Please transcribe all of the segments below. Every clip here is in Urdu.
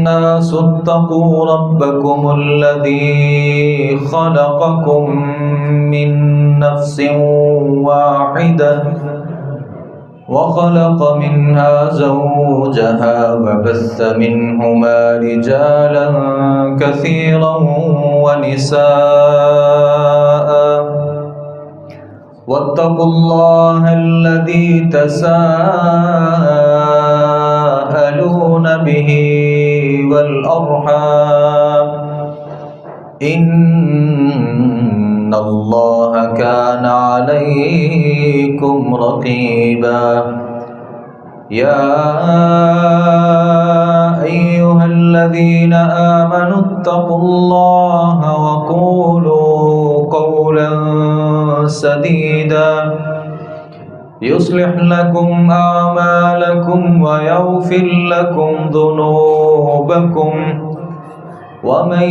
الناس اتقوا ربكم الذي خلقكم من نفس واحدة وخلق منها زوجها وبث منهما رجالا كثيرا ونساء واتقوا الله الذي تساءلون به والأرحام إن الله كان عليكم رقيبا। يا أيها الذين آمنوا اتقوا الله وقولوا قولا سديدا يصلح لكم أعمالكم ويغفر لكم ذنوبكم ومن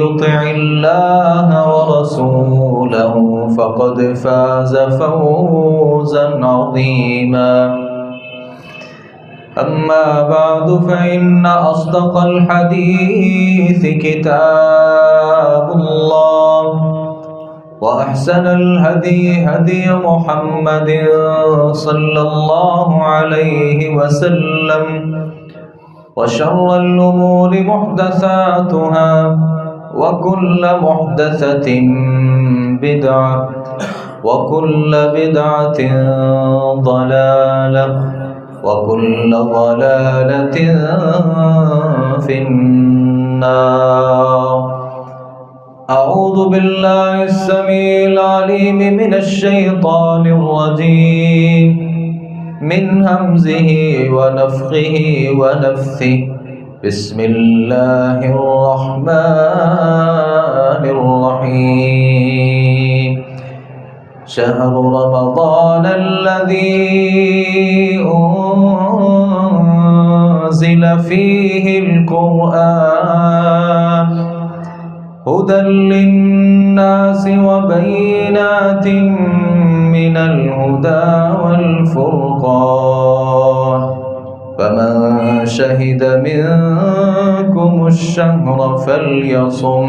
يطع الله ورسوله فقد فاز فوزا عظيما. أما بعد فإن أصدق الحديث كتاب الله وأحسن الهدي هدي محمد صلى الله عليه وسلم وشر الأمور محدثاتها وكل محدثة بدعة وكل بدعة ضلالة وكل ضلالة في النار. أعوذ بالله السميع العليم من الشيطان الرجيم من همزه ونفخه ونفثه. بسم الله الرحمن الرحيم. شهر رمضان الذي أنزل فيه القرآن هدى للناس وبينات من الهدى والفرقان فمن شهد منكم الشهر فليصم.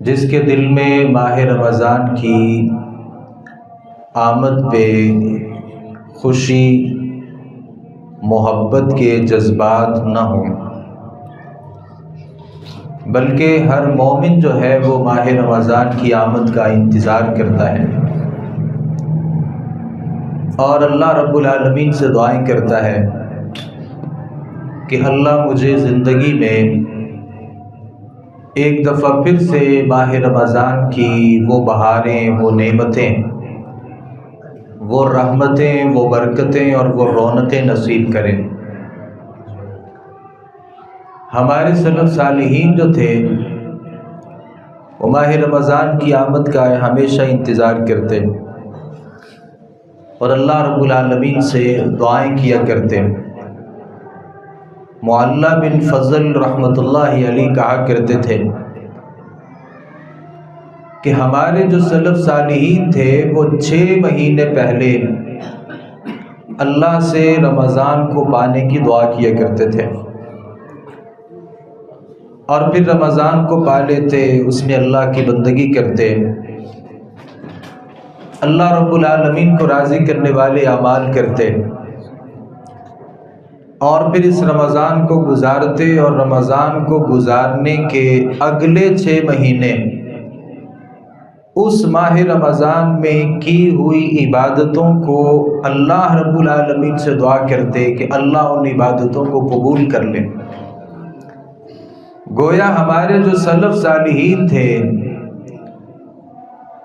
جس کے دل میں ماہ رمضان کی آمد پہ خوشی محبت کے جذبات نہ ہوں، بلکہ ہر مومن جو ہے وہ ماہ رمضان کی آمد کا انتظار کرتا ہے اور اللہ رب العالمین سے دعائیں کرتا ہے کہ اللہ مجھے زندگی میں ایک دفعہ پھر سے ماہ رمضان کی وہ بہاریں، وہ نعمتیں، وہ رحمتیں، وہ برکتیں اور وہ رونقیں نصیب کریں۔ ہمارے سلف صالحین جو تھے وہ ماہ رمضان کی آمد کا ہمیشہ انتظار کرتے اور اللہ رب العالمین سے دعائیں کیا کرتے۔ معلّہ بن فضل رحمۃ اللہ علیہ کہا کرتے تھے کہ ہمارے جو سلف صالحین تھے وہ 6 مہینے پہلے اللہ سے رمضان کو پانے کی دعا کیا کرتے تھے اور پھر رمضان کو پا لیتے، اس میں اللہ کی بندگی کرتے، اللہ رب العالمین کو راضی کرنے والے اعمال کرتے اور پھر اس رمضان کو گزارتے اور رمضان کو گزارنے کے اگلے 6 مہینے اس ماہ رمضان میں کی ہوئی عبادتوں کو اللہ رب العالمین سے دعا کرتے کہ اللہ ان عبادتوں کو قبول کر لے۔ گویا ہمارے جو سلف صالحین تھے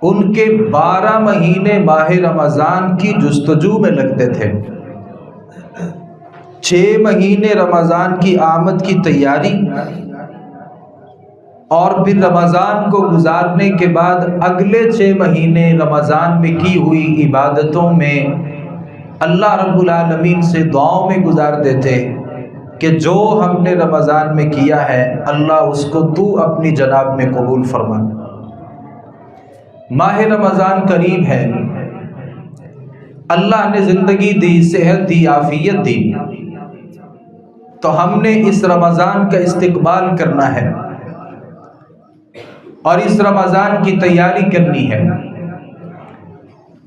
ان کے 12 مہینے ماہ رمضان کی جستجو میں لگتے تھے، 6 مہینے رمضان کی آمد کی تیاری اور پھر رمضان کو گزارنے کے بعد اگلے 6 مہینے رمضان میں کی ہوئی عبادتوں میں اللہ رب العالمین سے دعاؤں میں گزار دیتے کہ جو ہم نے رمضان میں کیا ہے اللہ اس کو تو اپنی جناب میں قبول فرما۔ ماہ رمضان قریب ہے، اللہ نے زندگی دی، صحت دی، عافیت دی، تو ہم نے اس رمضان کا استقبال کرنا ہے اور اس رمضان کی تیاری کرنی ہے۔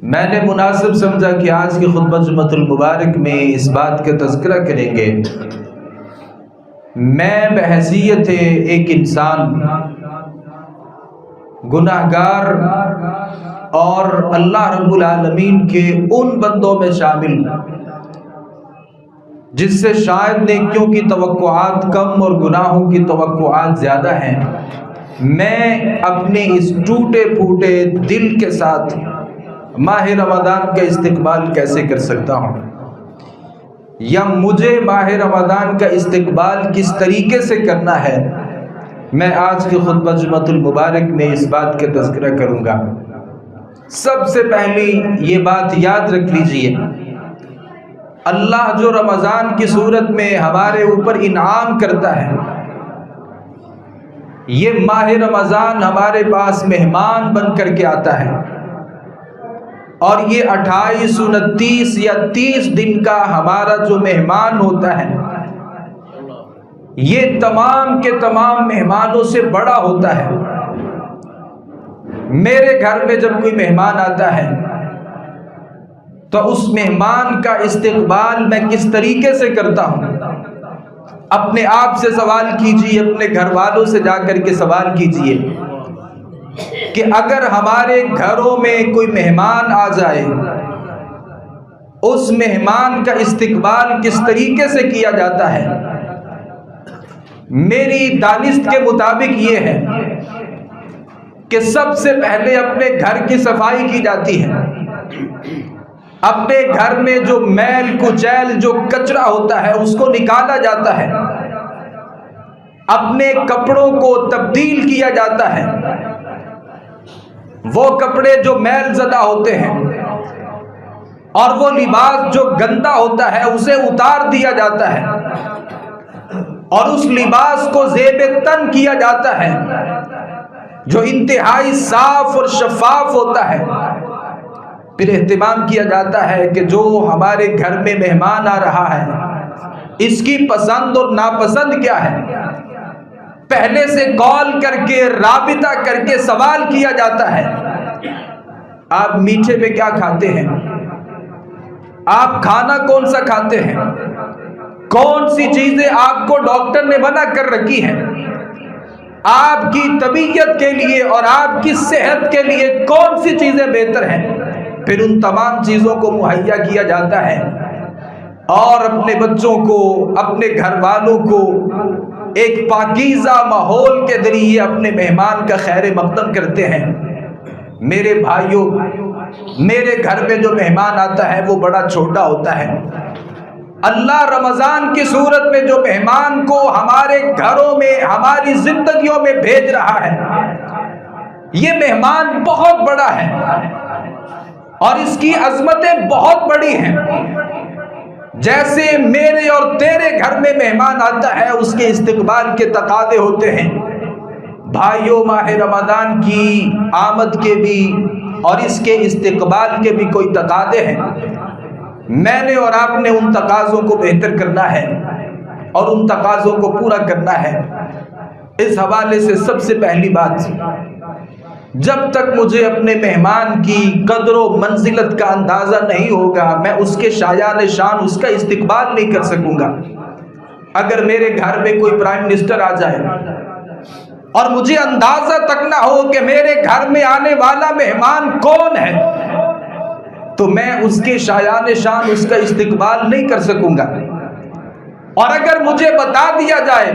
میں نے مناسب سمجھا کہ آج کی خطبہ جمعۃ المبارک میں اس بات کا تذکرہ کریں گے۔ میں بحیثیت ایک انسان گناہگار اور اللہ رب العالمین کے ان بندوں میں شامل جس سے شاید نیکیوں کی توقعات کم اور گناہوں کی توقعات زیادہ ہیں، میں اپنے اس ٹوٹے پھوٹے دل کے ساتھ ماہ رمضان کا استقبال کیسے کر سکتا ہوں، یا مجھے ماہ رمضان کا استقبال کس طریقے سے کرنا ہے، میں آج کے خطبہ جمعۃ المبارک میں اس بات کا تذکرہ کروں گا۔ سب سے پہلی یہ بات یاد رکھ لیجئے، اللہ جو رمضان کی صورت میں ہمارے اوپر انعام کرتا ہے، یہ ماہ رمضان ہمارے پاس مہمان بن کر کے آتا ہے اور یہ 28 29 یا 30 دن کا ہمارا جو مہمان ہوتا ہے یہ تمام کے تمام مہمانوں سے بڑا ہوتا ہے۔ میرے گھر میں جب کوئی مہمان آتا ہے تو اس مہمان کا استقبال میں کس طریقے سے کرتا ہوں، اپنے آپ سے سوال کیجئے، اپنے گھر والوں سے جا کر کے سوال کیجئے کہ اگر ہمارے گھروں میں کوئی مہمان آ جائے اس مہمان کا استقبال کس طریقے سے کیا جاتا ہے۔ میری دانست کے مطابق یہ ہے کہ سب سے پہلے اپنے گھر کی صفائی کی جاتی ہے، اپنے گھر میں جو میل کچیل جو کچرا ہوتا ہے اس کو نکالا جاتا ہے، اپنے کپڑوں کو تبدیل کیا جاتا ہے، وہ کپڑے جو میل زدہ ہوتے ہیں اور وہ لباس جو گندا ہوتا ہے اسے اتار دیا جاتا ہے اور اس لباس کو زیب تن کیا جاتا ہے جو انتہائی صاف اور شفاف ہوتا ہے۔ پھر اہتمام کیا جاتا ہے کہ جو ہمارے گھر میں مہمان آ رہا ہے اس کی پسند اور ناپسند کیا ہے، پہلے سے کال کر کے رابطہ کر کے سوال کیا جاتا ہے آپ میٹھے میں کیا کھاتے ہیں، آپ کھانا کون سا کھاتے ہیں، کون سی چیزیں آپ کو ڈاکٹر نے منع کر رکھی ہیں، آپ کی طبیعت کے لیے اور آپ کی صحت کے لیے کون سی چیزیں بہتر ہیں، پھر ان تمام چیزوں کو مہیا کیا جاتا ہے اور اپنے بچوں کو، اپنے گھر والوں کو ایک پاکیزہ ماحول کے ذریعے اپنے مہمان کا خیر مقدم کرتے ہیں۔ میرے بھائیوں، میرے گھر میں جو مہمان آتا ہے وہ بڑا چھوٹا ہوتا ہے، اللہ رمضان کی صورت میں جو مہمان کو ہمارے گھروں میں، ہماری زندگیوں میں بھیج رہا ہے، یہ مہمان بہت بڑا ہے اور اس کی عظمتیں بہت بڑی ہیں۔ جیسے میرے اور تیرے گھر میں مہمان آتا ہے اس کے استقبال کے تقاضے ہوتے ہیں۔ بھائیوں، ماہ رمضان کی آمد کے بھی اور اس کے استقبال کے بھی کوئی تقاضے ہیں۔ میں نے اور آپ نے ان تقاضوں کو بہتر کرنا ہے اور ان تقاضوں کو پورا کرنا ہے۔ اس حوالے سے سب سے پہلی بات، جب تک مجھے اپنے مہمان کی قدر و منزلت کا اندازہ نہیں ہوگا میں اس کے شایان شان اس کا استقبال نہیں کر سکوں گا۔ اگر میرے گھر میں کوئی پرائم منسٹر آ جائے اور مجھے اندازہ تک نہ ہو کہ میرے گھر میں آنے والا مہمان کون ہے تو میں اس کے شایان شان اس کا استقبال نہیں کر سکوں گا۔ اور اگر مجھے بتا دیا جائے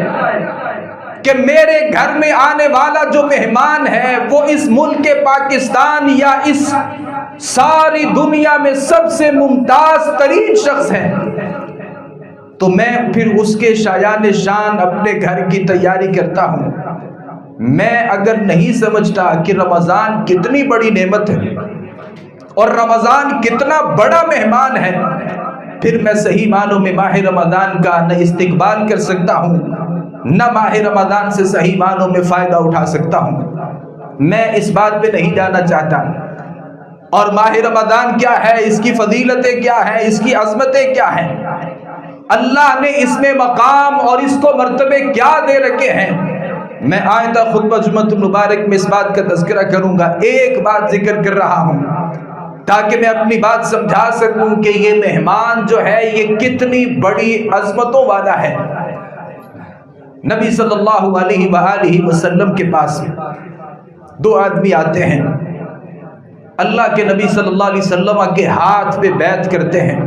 کہ میرے گھر میں آنے والا جو مہمان ہے وہ اس ملک پاکستان یا اس ساری دنیا میں سب سے ممتاز ترین شخص ہے تو میں پھر اس کے شایان شان اپنے گھر کی تیاری کرتا ہوں۔ میں اگر نہیں سمجھتا کہ رمضان کتنی بڑی نعمت ہے اور رمضان کتنا بڑا مہمان ہے، پھر میں صحیح معنوں میں ماہ رمضان کا نہ استقبال کر سکتا ہوں، نہ ماہ رمضان سے صحیح معنوں میں فائدہ اٹھا سکتا ہوں۔ میں اس بات پہ نہیں جانا چاہتا۔ اور ماہ رمضان کیا ہے، اس کی فضیلتیں کیا ہیں، اس کی عظمتیں کیا ہیں، اللہ نے اس میں مقام اور اس کو مرتبے کیا دے رکھے ہیں، میں آئندہ خطبہ جمعۃ المبارک میں اس بات کا تذکرہ کروں گا۔ ایک بات ذکر کر رہا ہوں تاکہ میں اپنی بات سمجھا سکوں کہ یہ مہمان جو ہے یہ کتنی بڑی عظمتوں والا ہے۔ نبی صلی اللہ علیہ وآلہ وسلم کے پاس دو آدمی آتے ہیں، اللہ کے نبی صلی اللہ علیہ وسلم کے ہاتھ پہ بیعت کرتے ہیں،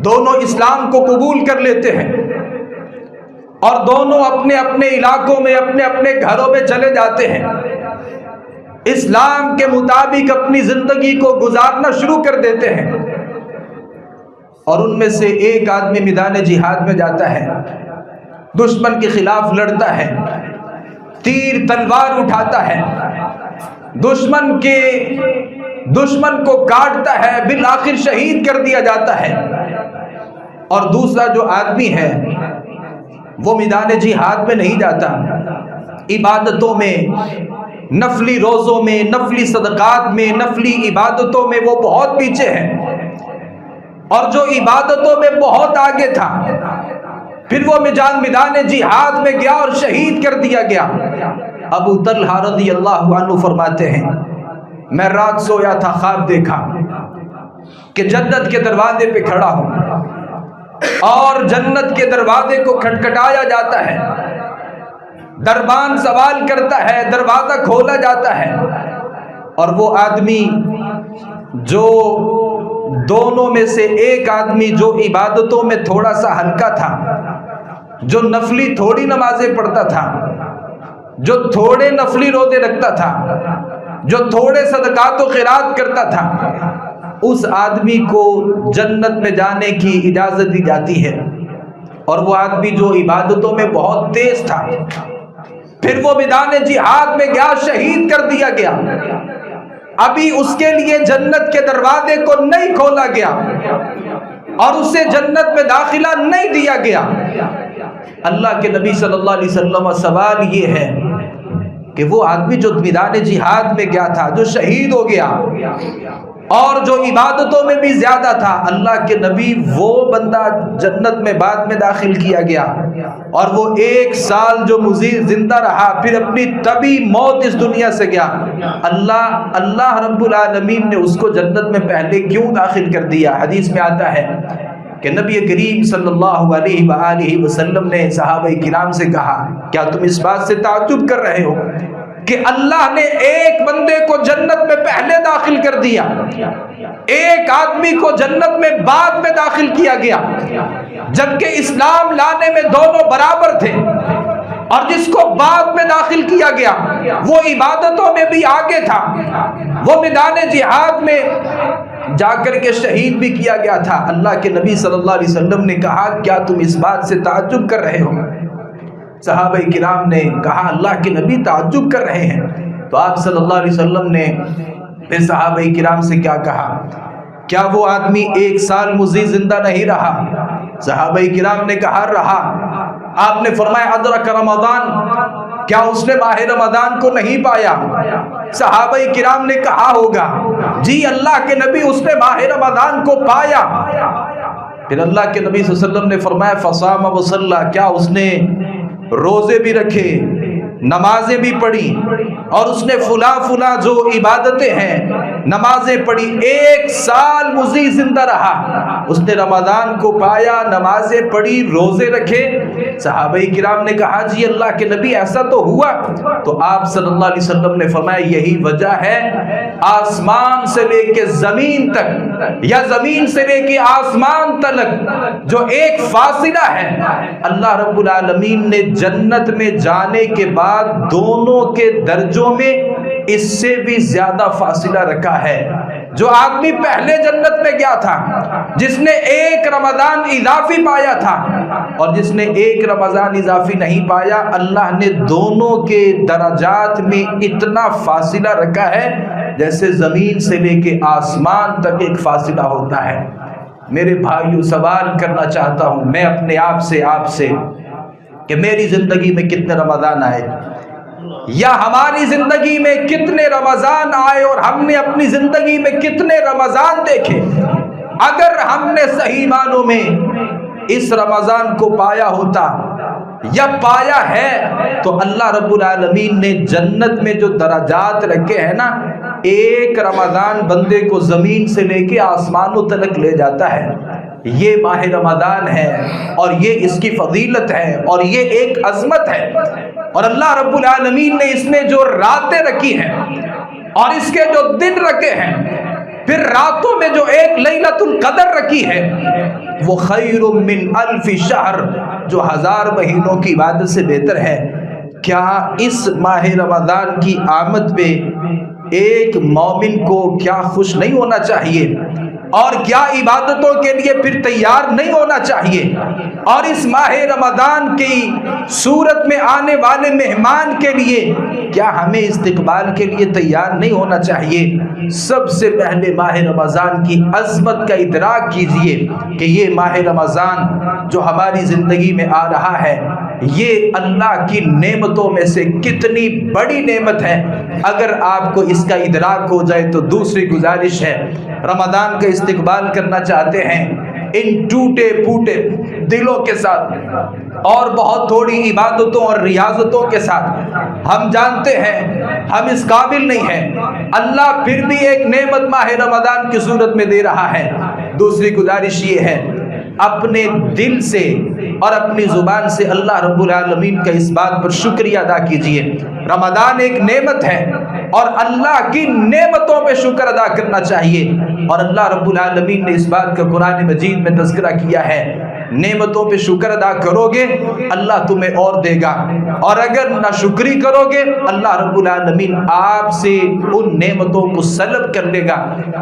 دونوں اسلام کو قبول کر لیتے ہیں اور دونوں اپنے اپنے علاقوں میں، اپنے اپنے گھروں میں چلے جاتے ہیں، اسلام کے مطابق اپنی زندگی کو گزارنا شروع کر دیتے ہیں۔ اور ان میں سے ایک آدمی میدان جہاد میں جاتا ہے، دشمن کے خلاف لڑتا ہے، تیر تلوار اٹھاتا ہے، دشمن کو کاٹتا ہے، بالآخر شہید کر دیا جاتا ہے۔ اور دوسرا جو آدمی ہے وہ میدان جہاد میں نہیں جاتا، عبادتوں میں، نفلی روزوں میں، نفلی صدقات میں، نفلی عبادتوں میں وہ بہت پیچھے ہے، اور جو عبادتوں میں بہت آگے تھا پھر وہ میدان جہاد میں گیا اور شہید کر دیا گیا۔ ابو طلحہ رضی اللہ عنہ فرماتے ہیں میں رات سویا تھا، خواب دیکھا کہ جنت کے دروازے پہ کھڑا ہوں اور جنت کے دروازے کو کھٹکھٹایا جاتا ہے، دربان سوال کرتا ہے، دروازہ کھولا جاتا ہے، اور وہ آدمی جو دونوں میں سے ایک آدمی جو عبادتوں میں تھوڑا سا ہلکا تھا، جو نفلی تھوڑی نمازیں پڑھتا تھا، جو تھوڑے نفلی روزے رکھتا تھا، جو تھوڑے صدقات و خیرات کرتا تھا، اس آدمی کو جنت میں جانے کی اجازت دی جاتی ہے، اور وہ آدمی جو عبادتوں میں بہت تیز تھا پھر وہ میدان جہاد میں گیا، شہید کر دیا گیا، ابھی اس کے لیے جنت کے دروازے کو نہیں کھولا گیا اور اسے جنت میں داخلہ نہیں دیا گیا۔ اللہ کے نبی صلی اللہ علیہ وسلم سوال یہ ہے کہ وہ آدمی جو میدان جہاد میں گیا تھا، جو شہید ہو گیا، اور جو عبادتوں میں بھی زیادہ تھا، اللہ کے نبی وہ بندہ جنت میں بعد میں داخل کیا گیا، اور وہ 1 سال جو مزید زندہ رہا پھر اپنی طبی موت اس دنیا سے گیا، اللہ رب العالمین نے اس کو جنت میں پہلے کیوں داخل کر دیا؟ حدیث میں آتا ہے کہ نبی کریم صلی اللہ علیہ وآلہ وسلم نے صحابہ کرام سے کہا، کیا تم اس بات سے تعجب کر رہے ہو کہ اللہ نے ایک بندے کو جنت میں پہلے داخل کر دیا، ایک آدمی کو جنت میں بعد میں داخل کیا گیا، جبکہ اسلام لانے میں دونوں برابر تھے، اور جس کو بعد میں داخل کیا گیا وہ عبادتوں میں بھی آگے تھا، وہ میدان جہاد میں جا کر کے شہید بھی کیا گیا تھا۔ اللہ کے نبی صلی اللہ علیہ وسلم نے کہا، کیا تم اس بات سے تعجب کر رہے ہو؟ صحابہ کرام نے کہا، اللہ کے نبی تعجب کر رہے ہیں۔ تو آپ صلی اللہ علیہ وسلم نے پھر صحابہ کرام سے کیا کہا، کیا وہ آدمی 1 سال مزید زندہ نہیں رہا؟ صحابہ کرام نے کہا، رہا۔ آپ نے فرمایا، ادرک رمضان، کیا اس نے ماہ رمضان کو نہیں پایا؟ صحابہ کرام نے کہا، ہوگا جی اللہ کے نبی، اس نے ماہ رمضان کو پایا۔ پھر اللہ کے نبی صلی اللہ علیہ وسلم نے فرمایا، فصام وصلی، کیا اس نے روزے بھی رکھے، نمازیں بھی پڑھی، اور اس نے فلاں جو عبادتیں ہیں نمازیں پڑھی، 1 سال مزید زندہ رہا، اس نے رمضان کو پایا، نمازیں پڑھی، روزے رکھے؟ صحابہ کرام نے کہا، جی اللہ کے نبی ایسا تو ہوا۔ تو آپ صلی اللہ علیہ وسلم نے فرمایا، یہی وجہ ہے آسمان سے لے کے زمین تک یا زمین سے لے کے آسمان تک جو ایک فاصلہ ہے، اللہ رب العالمین نے جنت میں جانے کے بعد دونوں کے درجوں میں اس سے بھی زیادہ فاصلہ رکھا ہے۔ جو آدمی پہلے جنت میں گیا تھا، جس نے 1 رمضان اضافی پایا تھا، اور جس نے 1 رمضان اضافی نہیں پایا، اللہ نے دونوں کے درجات میں اتنا فاصلہ رکھا ہے جیسے زمین سے لے کے آسمان تک ایک فاصلہ ہوتا ہے۔ میرے بھائیو، سوال کرنا چاہتا ہوں میں اپنے آپ سے کہ میری زندگی میں کتنے رمضان آئے، یا ہماری زندگی میں کتنے رمضان آئے، اور ہم نے اپنی زندگی میں کتنے رمضان دیکھے؟ اگر ہم نے صحیح معنوں میں اس رمضان کو پایا ہوتا یا پایا ہے، تو اللہ رب العالمین نے جنت میں جو درجات رکھے ہیں نا، 1 رمضان بندے کو زمین سے لے کے آسمانوں تک لے جاتا ہے۔ یہ ماہ رمضان ہے، اور یہ اس کی فضیلت ہے، اور یہ ایک عظمت ہے، اور اللہ رب العالمین نے اس میں جو راتیں رکھی ہیں اور اس کے جو دن رکھے ہیں، پھر راتوں میں جو ایک لیلۃ القدر رکھی ہے، وہ خیر من 1000 شہر، جو 1000 مہینوں کی عبادت سے بہتر ہے۔ کیا اس ماہ رمضان کی آمد پہ ایک مومن کو کیا خوش نہیں ہونا چاہیے، اور کیا عبادتوں کے لیے پھر تیار نہیں ہونا چاہیے؟ اور اس ماہ رمضان کی صورت میں آنے والے مہمان کے لیے کیا ہمیں استقبال کے لیے تیار نہیں ہونا چاہیے؟ سب سے پہلے ماہ رمضان کی عظمت کا ادراک کیجئے کہ یہ ماہ رمضان جو ہماری زندگی میں آ رہا ہے، یہ اللہ کی نعمتوں میں سے کتنی بڑی نعمت ہے۔ اگر آپ کو اس کا ادراک ہو جائے تو دوسری گزارش ہے، رمضان کا استقبال کرنا چاہتے ہیں ان ٹوٹے پھوٹے دلوں کے ساتھ اور بہت تھوڑی عبادتوں اور ریاضتوں کے ساتھ، ہم جانتے ہیں ہم اس قابل نہیں ہیں، اللہ پھر بھی ایک نعمت ماہ رمضان کی صورت میں دے رہا ہے۔ دوسری گزارش یہ ہے، اپنے دل سے اور اپنی زبان سے اللہ رب العالمین کا اس بات پر شکریہ ادا کیجئے۔ رمضان ایک نعمت ہے، اور اللہ کی نعمتوں پہ شکر ادا کرنا چاہیے، اور اللہ رب العالمین نے اس بات کا قرآن مجید میں تذکرہ کیا ہے، نعمتوں پہ شکر ادا کرو گے اللہ تمہیں اور دے گا، اور اگر ناشکری کرو گے اللہ رب العالمین آپ سے ان نعمتوں کو سلب کر لے گا۔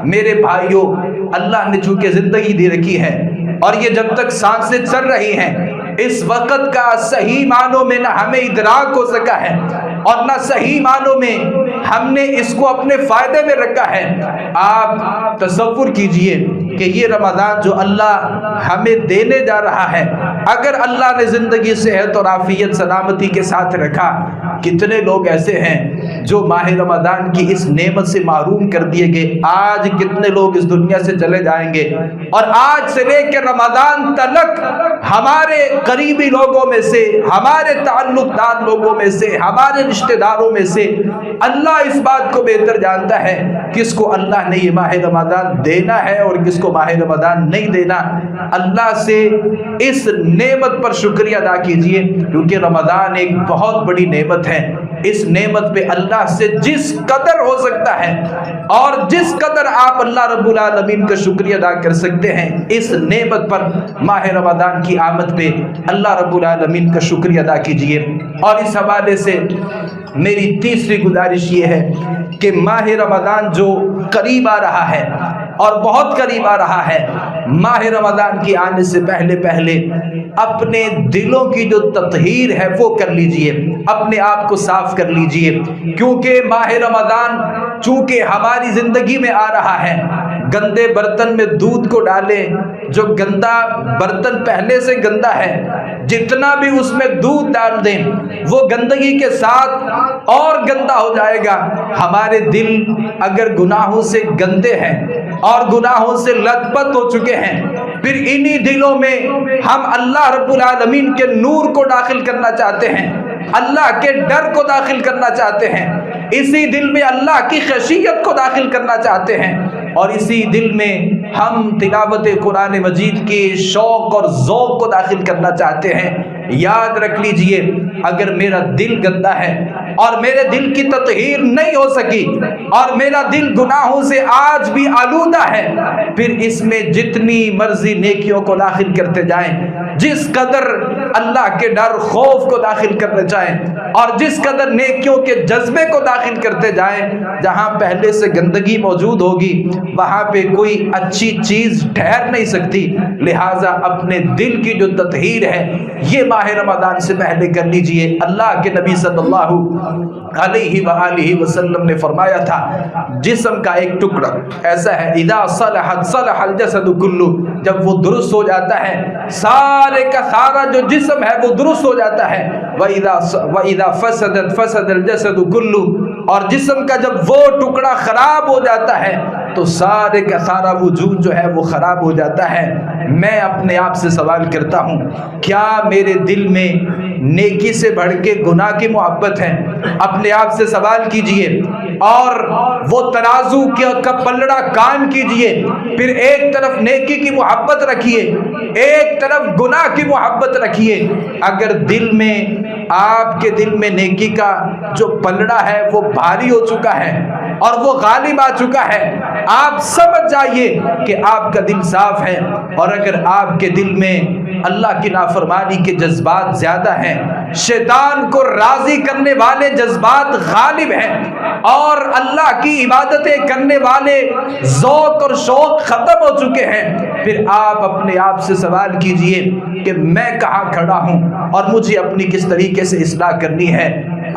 میرے بھائیوں، اللہ نے چونکہ زندگی دے رکھی ہے، اور یہ جب تک سانسیں چل رہی ہیں، اس وقت کا صحیح معنوں میں نہ ہمیں ادراک ہو سکا ہے، اور نہ صحیح معنوں میں ہم نے اس کو اپنے فائدے میں رکھا ہے۔ آپ تصور کیجئے کہ یہ رمضان جو اللہ ہمیں دینے جا رہا ہے، اگر اللہ نے زندگی صحت اور عافیت سلامتی کے ساتھ رکھا، کتنے لوگ ایسے ہیں جو ماہ رمضان کی اس نعمت سے محروم کر دیے گئے۔ آج کتنے لوگ اس دنیا سے چلے جائیں گے، اور آج سے لے کے رمضان تلک ہمارے قریبی لوگوں میں سے، ہمارے تعلق دار لوگوں میں سے، ہمارے رشتہ داروں میں سے اللہ اس بات کو بہتر جانتا ہے کس کو اللہ نے یہ ماہ رمضان دینا ہے اور کس کو ماہ رمضان نہیں دینا۔ اللہ سے اس نعمت پر شکریہ ادا کیجئے، کیونکہ رمضان ایک بہت بڑی نعمت ہے۔ اس نعمت پہ اللہ سے جس قدر ہو سکتا ہے اور جس قدر آپ اللہ رب العالمین کا شکریہ ادا کر سکتے ہیں، اس نعمت پر ماہ رمضان کی آمد پہ اللہ رب العالمین کا شکریہ ادا کیجئے۔ اور اس حوالے سے میری تیسری گزارش یہ ہے کہ ماہ رمضان جو قریب آ رہا ہے اور بہت قریب آ رہا ہے، ماہ رمضان کی آنے سے پہلے پہلے اپنے دلوں کی جو تطہیر ہے وہ کر لیجئے، اپنے آپ کو صاف کر لیجئے، کیونکہ ماہ رمضان چونکہ ہماری زندگی میں آ رہا ہے۔ گندے برتن میں دودھ کو ڈالے، جو گندا برتن پہلے سے گندا ہے، جتنا بھی اس میں دودھ ڈال دیں وہ گندگی کے ساتھ اور گندا ہو جائے گا۔ ہمارے دل اگر گناہوں سے گندے ہیں اور گناہوں سے لت پت ہو چکے ہیں، پھر انہی دلوں میں ہم اللہ رب العالمین کے نور کو داخل کرنا چاہتے ہیں، اللہ کے ڈر کو داخل کرنا چاہتے ہیں، اسی دل میں اللہ کی خشیت کو داخل کرنا چاہتے ہیں، اور اسی دل میں ہم تلاوت قرآن مجید کے شوق اور ذوق کو داخل کرنا چاہتے ہیں۔ یاد رکھ لیجئے، اگر میرا دل گندا ہے اور میرے دل کی تطہیر نہیں ہو سکی اور میرا دل گناہوں سے آج بھی آلودہ ہے، پھر اس میں جتنی مرضی نیکیوں کو داخل کرتے جائیں، جس قدر اللہ کے ڈر خوف کو داخل کرتے جائیں اور جس قدر نیکیوں کے جذبے کو داخل کرتے جائیں، جہاں پہلے سے گندگی موجود ہوگی وہاں پہ کوئی اچھی چیز ٹھہر نہیں سکتی۔ لہٰذا اپنے دل کی جو تطہیر ہے یہ ماہ رمضان سے پہلے کر لیجئے۔ اللہ کے نبی صلی اللہ علیہ وآلہ وسلم نے فرمایا تھا، جسم کا ایک ٹکڑا ایسا ہے، اذا صلحت صلح الجسد کلہ، جب وہ درست ہو جاتا ہے سارے کا سارا جو جسم ہے وہ درست ہو جاتا ہے، وَإِذَا فَسَدَتْ فَسَدَ الْجَسَدُ كُلُّ، اور جسم کا جب وہ ٹکڑا خراب ہو جاتا ہے تو سارے کا سارا وجود جو ہے وہ خراب ہو جاتا ہے۔ میں اپنے آپ سے سوال کرتا ہوں، کیا میرے دل میں نیکی سے بڑھ کے گناہ کی محبت ہے؟ اپنے آپ سے سوال کیجئے اور وہ ترازو کا پلڑا قائم کیجئے، پھر ایک طرف نیکی کی محبت رکھیے، ایک طرف گناہ کی محبت رکھیے۔ اگر دل میں آپ کے دل میں نیکی کا جو پلڑا ہے وہ بھاری ہو چکا ہے اور وہ غالب آ چکا ہے، آپ سمجھ جائیے کہ آپ کا دل صاف ہے۔ اور اگر آپ کے دل میں اللہ کی نافرمانی کے جذبات زیادہ ہیں، شیطان کو راضی کرنے والے جذبات غالب ہیں اور اللہ کی عبادتیں کرنے والے ذوق اور شوق ختم ہو چکے ہیں، پھر آپ اپنے آپ سے سوال کیجئے کہ میں کہاں کھڑا ہوں اور مجھے اپنی کس طریقے سے اصلاح کرنی ہے۔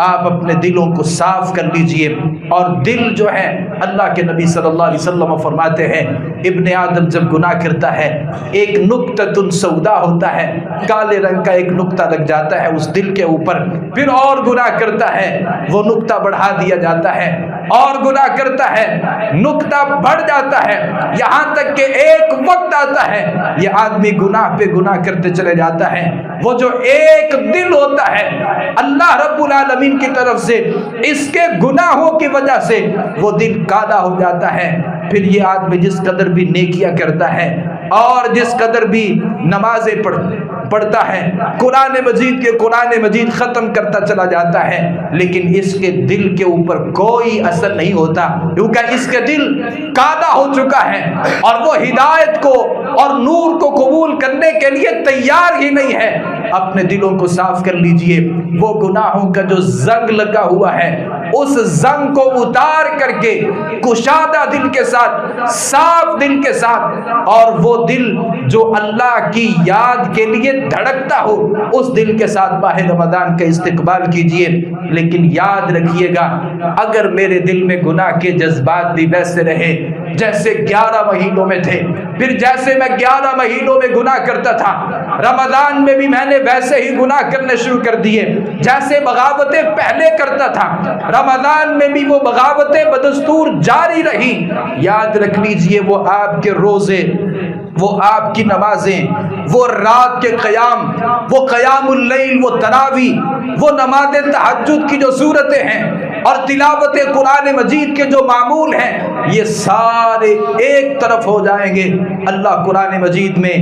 آپ اپنے دلوں کو صاف کر لیجئے۔ اور دل جو ہے، اللہ کے نبی صلی اللہ علیہ وسلم فرماتے ہیں، ابن آدم جب گناہ کرتا ہے ایک نقطۃ سودا ہوتا ہے، کالے رنگ کا ایک نقطہ لگ جاتا ہے اس دل کے اوپر، پھر اور گناہ کرتا ہے وہ نقطہ بڑھا دیا جاتا ہے، اور گناہ کرتا ہے نقطہ بڑھ جاتا ہے، یہاں تک کہ ایک وقت آتا ہے یہ آدمی گناہ پہ گناہ کرتے چلے جاتا ہے۔ وہ جو ایک دل ہوتا ہے اللہ رب العالمین کی طرف سے، اس کے گناہوں کی وجہ سے وہ دل کالا ہو جاتا ہے۔ پھر یہ آدمی جس قدر بھی نیکیاں کرتا ہے اور جس قدر بھی نمازیں پڑھتا ہے، قرآن مجید ختم کرتا چلا جاتا ہے، لیکن اس کے دل کے اوپر کوئی اثر نہیں ہوتا، کیونکہ اس کے دل کالا ہو چکا ہے اور وہ ہدایت کو اور نور کو قبول کرنے کے لیے تیار ہی نہیں ہے۔ اپنے دلوں کو صاف کر لیجئے۔ وہ گناہوں کا جو زنگ لگا ہوا ہے اس زنگ کو اتار کر کے کشادہ دل کے ساتھ، صاف دل کے ساتھ، اور وہ دل جو اللہ کی یاد کے لیے دھڑکتا ہو اس دل کے ساتھ ماہ رمضان کا استقبال کیجئے۔ لیکن یاد رکھیے گا اگر میرے دل میں گناہ کے جذبات بھی ویسے رہے جیسے 11 مہینوں میں تھے، پھر جیسے میں 11 مہینوں میں گناہ کرتا تھا، رمضان میں بھی میں نے ویسے ہی گناہ کرنے شروع کر دیے جیسے بغاوتیں پہلے کرتا تھا، رمضان میں بھی وہ بغاوتیں بدستور جاری رہی، یاد رکھ لیجئے وہ آپ کے روزے، وہ آپ کی نمازیں، وہ رات کے قیام، وہ قیام اللیل، وہ تراویح، وہ نماز تہجد کی جو صورتیں ہیں اور تلاوت قرآن مجید کے جو معمول ہیں، یہ سارے ایک طرف ہو جائیں گے۔ اللہ قرآن مجید میں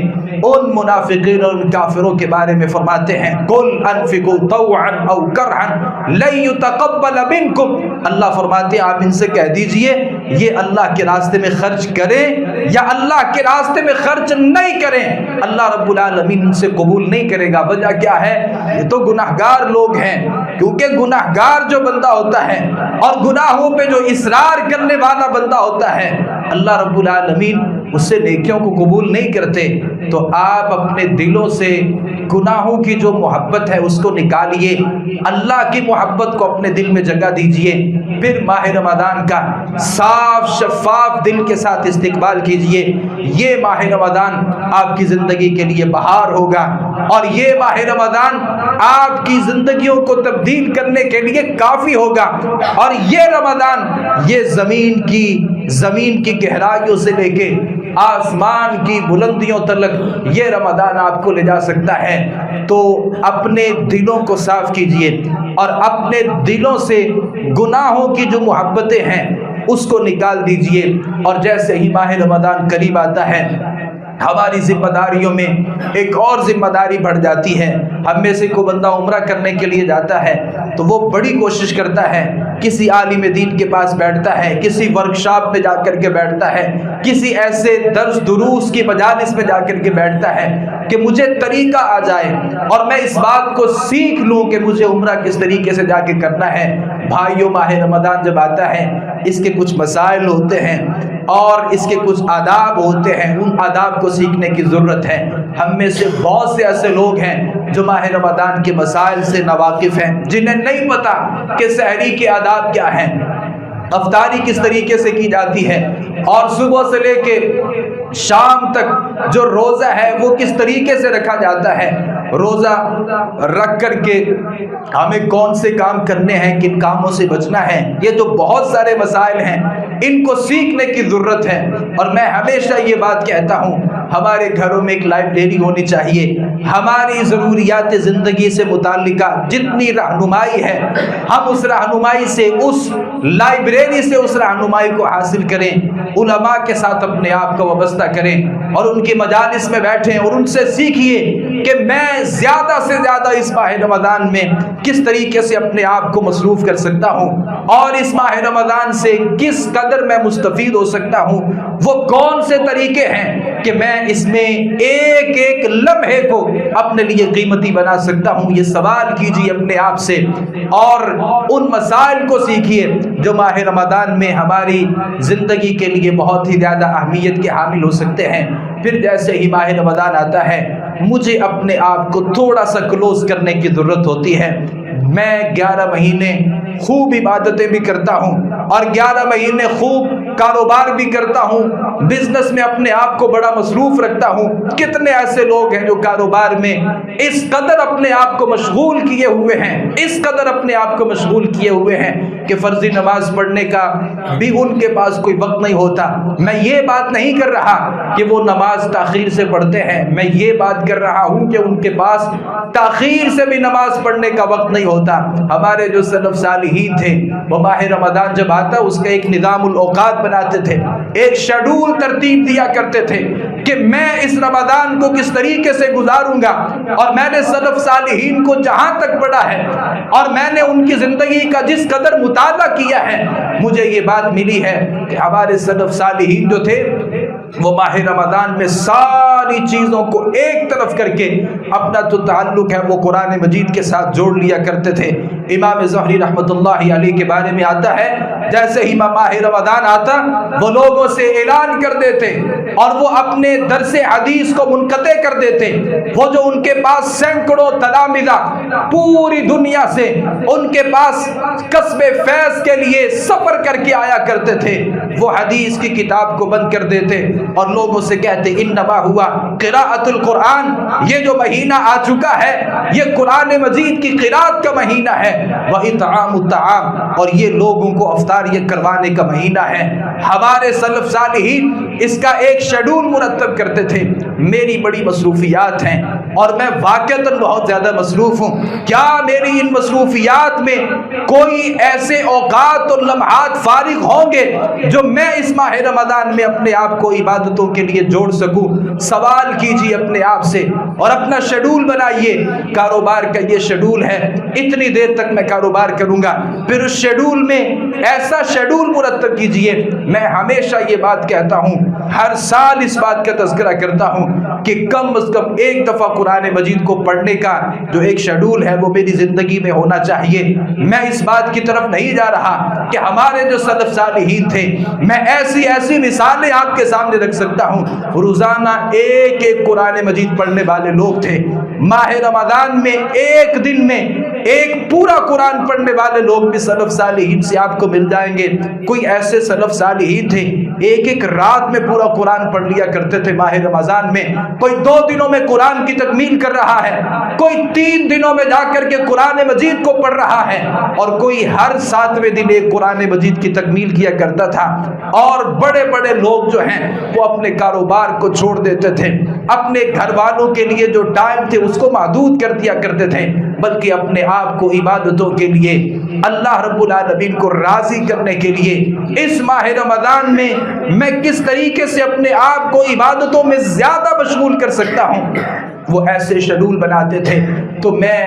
ان منافقین اور ان کافروں کے بارے میں فرماتے ہیں قُلْ أَنْفِقُوا طَوْعًا أَوْ كَرْهًا لَن يُتَقَبَّلَ مِنْكُمْ، اللہ فرماتے ہیں آپ ان سے کہہ دیجئے یہ اللہ کے راستے میں خرچ کریں یا اللہ کے راستے میں خرچ نہیں کریں، اللہ رب العالمین ان سے قبول نہیں کرے گا۔ وجہ کیا ہے؟ یہ تو گناہگار لوگ ہیں، کیونکہ گناہگار جو بندہ ہوتا ہے اور گناہوں پہ جو اصرار کرنے والا بندہ ہوتا ہے اللہ رب العالمین اس سے نیکیوں کو قبول نہیں کرتے۔ تو آپ اپنے دلوں سے گناہوں کی جو محبت ہے اس کو نکالیے، اللہ کی محبت کو اپنے دل میں جگہ دیجئے، پھر ماہ رمضان کا صاف شفاف دل کے ساتھ استقبال کیجئے۔ یہ ماہ رمضان آپ کی زندگی کے لیے بہار ہوگا، اور یہ ماہ رمضان آپ کی زندگیوں کو تبدیل کرنے کے لیے کافی ہوگا، اور یہ رمضان یہ زمین کی گہرائیوں سے لے کے آسمان کی بلندیوں تلک یہ رمضان آپ کو لے جا سکتا ہے۔ تو اپنے دلوں کو صاف کیجئے اور اپنے دلوں سے گناہوں کی جو محبتیں ہیں اس کو نکال دیجئے، اور جیسے ہی ماہ رمضان قریب آتا ہے ہماری ذمہ داریوں میں ایک اور ذمہ داری بڑھ جاتی ہے۔ ہم میں سے کوئی بندہ عمرہ کرنے کے لیے جاتا ہے تو وہ بڑی کوشش کرتا ہے، کسی عالم دین کے پاس بیٹھتا ہے، کسی ورکشاپ میں جا کر کے بیٹھتا ہے، کسی ایسے درس دروس کی مجالس میں جا کر کے بیٹھتا ہے کہ مجھے طریقہ آ جائے اور میں اس بات کو سیکھ لوں کہ مجھے عمرہ کس طریقے سے جا کے کرنا ہے۔ بھائیو، ماہ رمضان جب آتا ہے اس کے کچھ مسائل ہوتے ہیں اور اس کے کچھ آداب ہوتے ہیں، ان آداب کو سیکھنے کی ضرورت ہے۔ ہم میں سے بہت سے ایسے لوگ ہیں جو ماہ رمضان کے مسائل سے ناواقف ہیں، جنہیں نہیں پتا کہ سحری کے آداب کیا ہیں، افطاری کس طریقے سے کی جاتی ہے، اور صبح سے لے کے شام تک جو روزہ ہے وہ کس طریقے سے رکھا جاتا ہے، روزہ رکھ کر کے ہمیں کون سے کام کرنے ہیں، کن کاموں سے بچنا ہے، یہ جو بہت سارے مسائل ہیں ان کو سیکھنے کی ضرورت ہے۔ اور میں ہمیشہ یہ بات کہتا ہوں ہمارے گھروں میں ایک لائبریری ہونی چاہیے، ہماری ضروریات زندگی سے متعلقہ جتنی رہنمائی ہے ہم اس رہنمائی سے، اس لائبریری سے اس رہنمائی کو حاصل کریں، علماء کے ساتھ اپنے آپ کو وابستہ کریں اور ان کی مجالس میں بیٹھیں اور ان سے سیکھیے کہ میں زیادہ سے زیادہ اس ماہ رمضان میں کس طریقے سے اپنے آپ کو مصروف کر سکتا ہوں، اور اس ماہ رمضان سے کس قدر میں مستفید ہو سکتا ہوں، وہ کون سے طریقے ہیں کہ میں اس میں ایک ایک لمحے کو اپنے لیے قیمتی بنا سکتا ہوں۔ یہ سوال کیجیے اپنے آپ سے اور ان مسائل کو سیکھیے جو ماہ رمضان میں ہماری زندگی کے لیے بہت ہی زیادہ اہمیت کے حامل ہو سکتے ہیں۔ پھر جیسے ہی ماہ رمضان آتا ہے مجھے اپنے آپ کو تھوڑا سا کلوز کرنے کی ضرورت ہوتی ہے۔ میں 11 مہینے خوب عبادتیں بھی کرتا ہوں اور 11 مہینے خوب کاروبار بھی کرتا ہوں، بزنس میں اپنے آپ کو بڑا مصروف رکھتا ہوں۔ کتنے ایسے لوگ ہیں جو کاروبار میں اس قدر اپنے آپ کو مشغول کیے ہوئے ہیں، اس قدر اپنے آپ کو مشغول کیے ہوئے ہیں کہ فرضی نماز پڑھنے کا بھی ان کے پاس کوئی وقت نہیں ہوتا۔ میں یہ بات نہیں کر رہا کہ وہ نماز تاخیر سے پڑھتے ہیں، میں یہ بات کر رہا ہوں کہ ان کے پاس تاخیر سے بھی نماز پڑھنے کا وقت نہیں ہوتا۔ ہمارے جو سلف صالحین تھے وہ ماہ رمضان جب آتا اس کا ایک نظام الاوقات بناتے تھے، ایک شیڈول ترتیب دیا کرتے تھے کہ میں اس رمضان کو کس طریقے سے گزاروں گا۔ اور میں نے سلف صالحین کو جہاں تک پڑھا ہے اور میں نے ان کی زندگی کا جس قدر مطالعہ کیا ہے، مجھے یہ بات ملی ہے کہ ہمارے سلف صالحین جو تھے وہ ماہ رمضان میں ساری ساری چیزوں کو ایک طرف کر کے اپنا جو تعلق ہے وہ قرآن مجید کے ساتھ جوڑ لیا کرتے تھے۔ امام زہری رحمۃ اللہ علیہ کے بارے میں آتا ہے جیسے ہی ماہ رمضان آتا وہ لوگوں سے اعلان کر دیتے اور وہ اپنے درس حدیث کو منقطع کر دیتے۔ وہ جو ان کے پاس سینکڑوں تلامذہ پوری دنیا سے ان کے پاس کسب فیض کے لیے سفر کر کے آیا کرتے تھے، وہ حدیث کی کتاب کو بند کر دیتے اور لوگوں سے کہتے انما ہوا قراءۃ القرآن، یہ جو مہینہ آ چکا ہے یہ قرآن مجید کی قراءت کا مہینہ ہے، وَإِطْعَامُ الطَّعَامِ، اور یہ لوگوں کو افطاریہ کروانے کا مہینہ ہے۔ ہمارے سلف صالحین اس کا ایک شیڈول مرتب کرتے تھے۔ میری بڑی مصروفیات ہیں اور میں واقعتاً بہت زیادہ مصروف ہوں، کیا میری ان مصروفیات میں کوئی ایسے اوقات اور لمحات فارغ ہوں گے جو میں اس ماہ رمضان میں اپنے آپ کو عبادتوں کے لیے جوڑ سکوں؟ سوال کیجیے اپنے آپ سے اور اپنا شیڈول بنائیے۔ کاروبار کا یہ شیڈول ہے، اتنی دیر تک میں کاروبار کروں گا، پھر اس شیڈول میں ایسا شیڈول مرتب کیجیے۔ میں ہمیشہ یہ بات کہتا ہوں، ہر سال اس بات کا تذکرہ کرتا ہوں کہ کم از کم ایک دفعہ قرآن مجید کو پڑھنے کا جو ایک شیڈول ہے وہ میری زندگی میں ہونا چاہیے۔ میں اس بات کی طرف نہیں جا رہا کہ ہمارے جو سلف صالحین تھے، میں ایسی مثالیں آپ کے سامنے رکھ سکتا ہوں، روزانہ ایک قرآن مجید پڑھنے والے لوگ تھے۔ ماہ رمضان میں ایک دن میں ایک پورا قرآن پڑھنے والے لوگ بھی سلف صالحین سے آپ کو مل جائیں گے۔ کوئی ایسے سلف صالحین تھے ایک رات میں پورا قرآن پڑھ لیا کرتے تھے ماہ رمضان میں، کوئی 2 دنوں میں قرآن کی تکمیل کر رہا ہے، کوئی 3 دنوں میں جا کر کے قرآن مجید کو پڑھ رہا ہے، اور کوئی ہر 7ویں دن ایک قرآن مجید کی تکمیل کیا کرتا تھا۔ اور بڑے بڑے لوگ جو ہیں وہ اپنے کاروبار کو چھوڑ دیتے تھے، اپنے گھر والوں کے لیے جو ٹائم تھے اس کو محدود کر دیا کرتے تھے، بلکہ اپنے آپ کو عبادتوں کے لیے اللہ رب العالمین کو راضی کرنے کے لیے اس ماہ رمضان میں کس طریقے سے اپنے آپ کو عبادتوں میں زیادہ مشغول کر سکتا ہوں، وہ ایسے شیڈول بناتے تھے۔ تو میں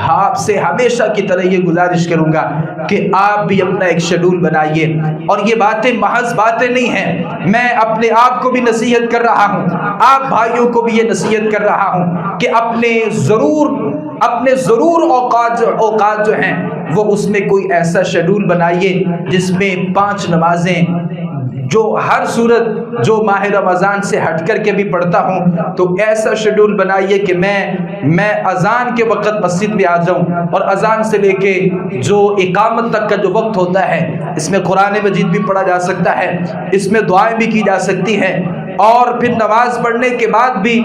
آپ سے ہمیشہ کی طرح یہ گزارش کروں گا کہ آپ بھی اپنا ایک شیڈول بنائیے، اور یہ باتیں محض باتیں نہیں ہیں، میں اپنے آپ کو بھی نصیحت کر رہا ہوں، آپ بھائیوں کو بھی یہ نصیحت کر رہا ہوں کہ اپنے ضرور اوقات جو ہیں وہ اس میں کوئی ایسا شیڈول بنائیے جس میں 5 نمازیں جو ہر صورت جو ماہ رمضان سے ہٹ کر کے بھی پڑھتا ہوں، تو ایسا شیڈول بنائیے کہ میں اذان کے وقت مسجد میں آ جاؤں، اور اذان سے لے کے جو اقامت تک کا جو وقت ہوتا ہے اس میں قرآن مجید بھی پڑھا جا سکتا ہے، اس میں دعائیں بھی کی جا سکتی ہیں، اور پھر نماز پڑھنے کے بعد بھی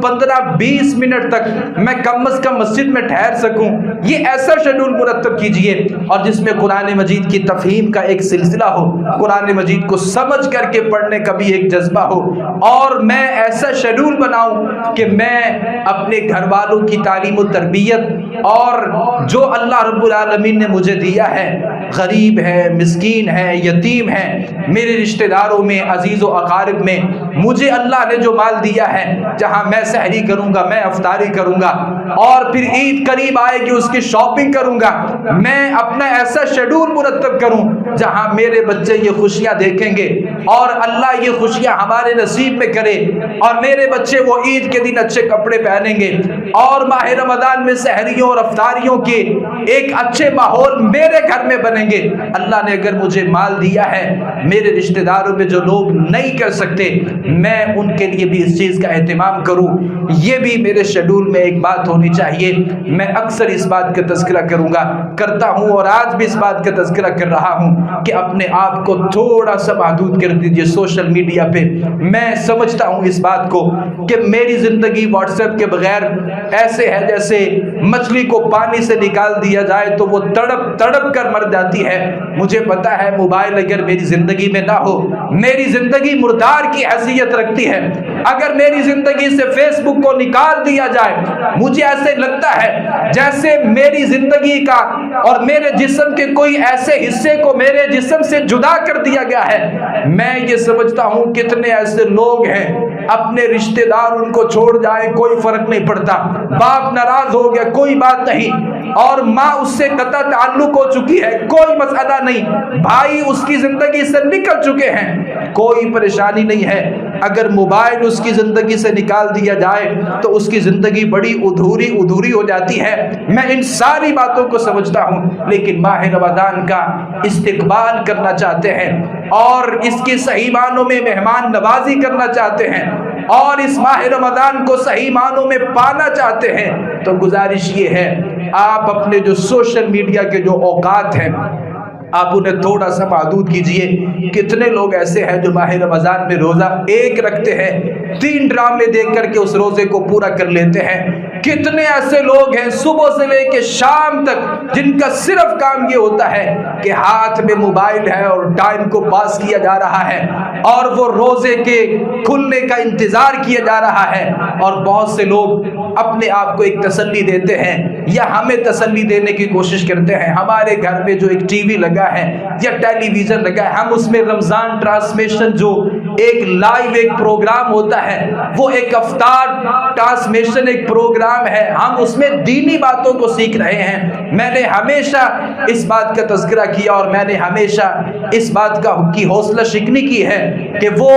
15-20 منٹ تک میں کم از کم مسجد میں ٹھہر سکوں۔ یہ ایسا شیڈول مرتب کیجئے اور جس میں قرآن مجید کی تفہیم کا ایک سلسلہ ہو، قرآن مجید کو سمجھ کر کے پڑھنے کا بھی ایک جذبہ ہو، اور میں ایسا شیڈول بناؤں کہ میں اپنے گھر والوں کی تعلیم و تربیت اور جو اللہ رب العالمین نے مجھے دیا ہے، غریب ہے، مسکین ہے، یتیم ہے، میرے رشتہ داروں میں، عزیز و اقارب میں مجھے اللہ نے جو مال دیا ہے، جہاں میں سحری کروں گا، میں افطاری کروں گا، اور پھر عید قریب آئے گی اس کی شاپنگ کروں گا، میں اپنا ایسا شیڈول مرتب کروں جہاں میرے بچے یہ خوشیاں دیکھیں گے اور اللہ یہ خوشیاں ہمارے نصیب میں کرے، اور میرے بچے وہ عید کے دن اچھے کپڑے پہنیں گے، اور ماہ رمضان میں سحریوں اور افطاریوں کے ایک اچھے ماحول میرے گھر میں بنیں گے۔ اللہ نے اگر مجھے مال دیا ہے، میرے رشتہ داروں میں جو لوگ نہیں کر سکتے، میں ان کے لیے بھی اس چیز کا اہتمام کروں۔ یہ بھی میرے شیڈول میں ایک بات ہونی چاہیے۔ میں اکثر اس بات کا تذکرہ کرتا ہوں اور آج بھی اس بات کا تذکرہ کر رہا ہوں کہ اپنے آپ کو تھوڑا سا محدود کر دیجئے سوشل میڈیا پہ۔ میں سمجھتا ہوں اس بات کو کہ میری زندگی واٹس ایپ کے بغیر ایسے ہے جیسے مچھلی کو پانی سے نکال دیا جائے تو وہ تڑپ تڑپ کر مر جاتی ہے۔ مجھے پتا ہے موبائل اگر میری زندگی میں نہ ہو، میری زندگی مردار کی حیثیت رکھتی ہے۔ اگر میری زندگی سے فیس بک کو نکال دیا جائے، مجھے ایسے لگتا ہے جیسے میری زندگی کا اور میرے جسم کے کوئی ایسے حصے کو میرے جسم سے جدا کر دیا گیا ہے۔ میں یہ سمجھتا ہوں کتنے ایسے لوگ ہیں اپنے رشتہ دار ان کو چھوڑ جائیں کوئی فرق نہیں پڑتا، باپ ناراض ہو گیا کوئی بات نہیں، اور ماں اس سے قطع تعلق ہو چکی ہے کوئی مسئلہ نہیں، بھائی اس کی زندگی سے نکل چکے ہیں کوئی پریشانی نہیں ہے۔ اگر موبائل اس کی زندگی سے نکال دیا جائے تو اس کی زندگی بڑی ادھوری ہو جاتی ہے۔ میں ان ساری باتوں کو سمجھتا ہوں، لیکن ماہ رمضان کا استقبال کرنا چاہتے ہیں اور اس کی صحیح معنوں میں مہمان نوازی کرنا چاہتے ہیں اور اس ماہ رمضان کو صحیح معنوں میں پانا چاہتے ہیں، تو گزارش یہ ہے آپ اپنے جو سوشل میڈیا کے جو اوقات ہیں آپ انہیں تھوڑا سا محدود کیجئے۔ کتنے لوگ ایسے ہیں جو ماہ رمضان میں روزہ ایک رکھتے ہیں، 3 ڈرامے دیکھ کر کے اس روزے کو پورا کر لیتے ہیں۔ کتنے ایسے لوگ ہیں صبح سے لے کے شام تک جن کا صرف کام یہ ہوتا ہے کہ ہاتھ میں موبائل ہے اور ٹائم کو پاس کیا جا رہا ہے اور وہ روزے کے کھلنے کا انتظار کیا جا رہا ہے۔ اور بہت سے لوگ اپنے آپ کو ایک تسلی دیتے ہیں یا ہمیں تسلی دینے کی کوشش کرتے ہیں، ہمارے گھر میں جو ایک ٹی وی لگا ہے یا ٹیلی ویژن لگا ہے، ہم اس میں رمضان ٹرانسمیشن جو ایک لائیو ایک پروگرام ہوتا ہے، وہ ایک افطار ٹرانسمیشن ایک پروگرام ہے، ہم اس میں دینی باتوں کو سیکھ رہے ہیں۔ میں نے ہمیشہ اس بات کا تذکرہ کیا اور میں نے ہمیشہ اس بات کی حوصلہ شکنی کی ہے کہ وہ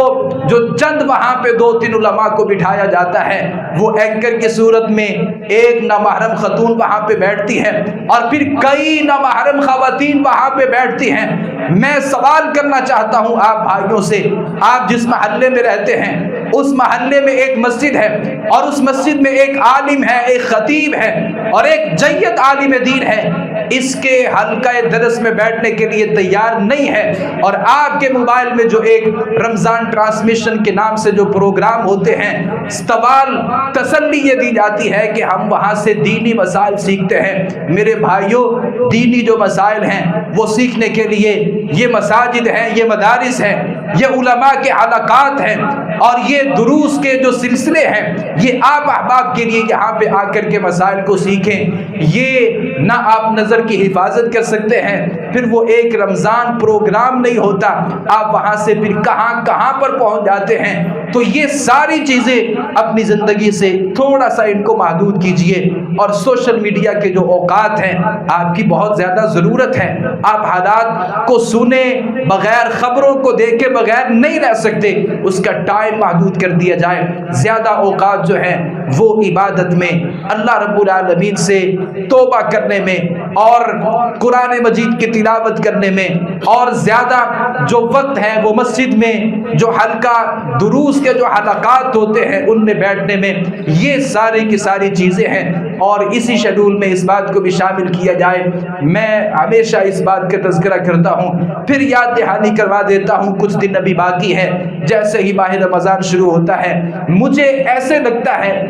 جو چند وہاں پہ 2-3 علماء کو بٹھایا جاتا ہے، وہ اینکر کی صورت میں ایک نامحرم خاتون وہاں پہ بیٹھتی ہے اور پھر کئی نامحرم خواتین وہاں پہ بیٹھتی ہیں۔ میں سوال کرنا چاہتا ہوں آپ بھائیوں سے، آپ جس محلے میں رہتے ہیں اس محلے میں ایک مسجد ہے اور اس مسجد میں ایک عالم ہے، ایک خطیب ہے اور ایک جید عالم دین ہے، اس کے حلقہ درس میں بیٹھنے کے لیے تیار نہیں ہے اور آپ کے موبائل میں جو ایک رمضان ٹرانسمیشن کے نام سے جو پروگرام ہوتے ہیں، استقبال تسلی یہ دی جاتی ہے کہ ہم وہاں سے دینی مسائل سیکھتے ہیں۔ میرے بھائیوں، دینی جو مسائل ہیں وہ سیکھنے کے لیے یہ مساجد ہیں، یہ مدارس ہیں، یہ علماء کے حلقات ہیں اور یہ دروس کے جو سلسلے ہیں، یہ آپ احباب کے لیے یہاں پہ آ کر کے مسائل کو سیکھیں۔ یہ نہ آپ نظر کی حفاظت کر سکتے ہیں، پھر وہ ایک رمضان پروگرام نہیں ہوتا، آپ وہاں سے پھر کہاں پر پہنچ جاتے ہیں۔ تو یہ ساری چیزیں اپنی زندگی سے تھوڑا سا ان کو محدود کیجئے اور سوشل میڈیا کے جو اوقات ہیں آپ کی بہت زیادہ ضرورت ہے۔ آپ حالات کو سنے بغیر، خبروں کو دیکھے بغیر نہیں رہ سکتے، اس کا ٹائم محدود کر دیا جائے۔ زیادہ اوقات جو ہیں وہ عبادت میں، اللہ رب العالمین سے توبہ کرنے میں اور قرآن مجید کی تلاوت کرنے میں، اور زیادہ جو وقت ہے وہ مسجد میں جو حلقہ دروس کے جو حلقات ہوتے ہیں ان میں بیٹھنے میں، یہ ساری کی ساری چیزیں ہیں اور اسی شیڈول میں اس بات کو بھی شامل کیا جائے۔ میں ہمیشہ اس بات کا تذکرہ کرتا ہوں، پھر یاد دہانی کروا دیتا ہوں، کچھ دن ابھی باقی ہے، جیسے ہی ماہ رمضان شروع ہوتا ہے مجھے ایسے لگتا ہے،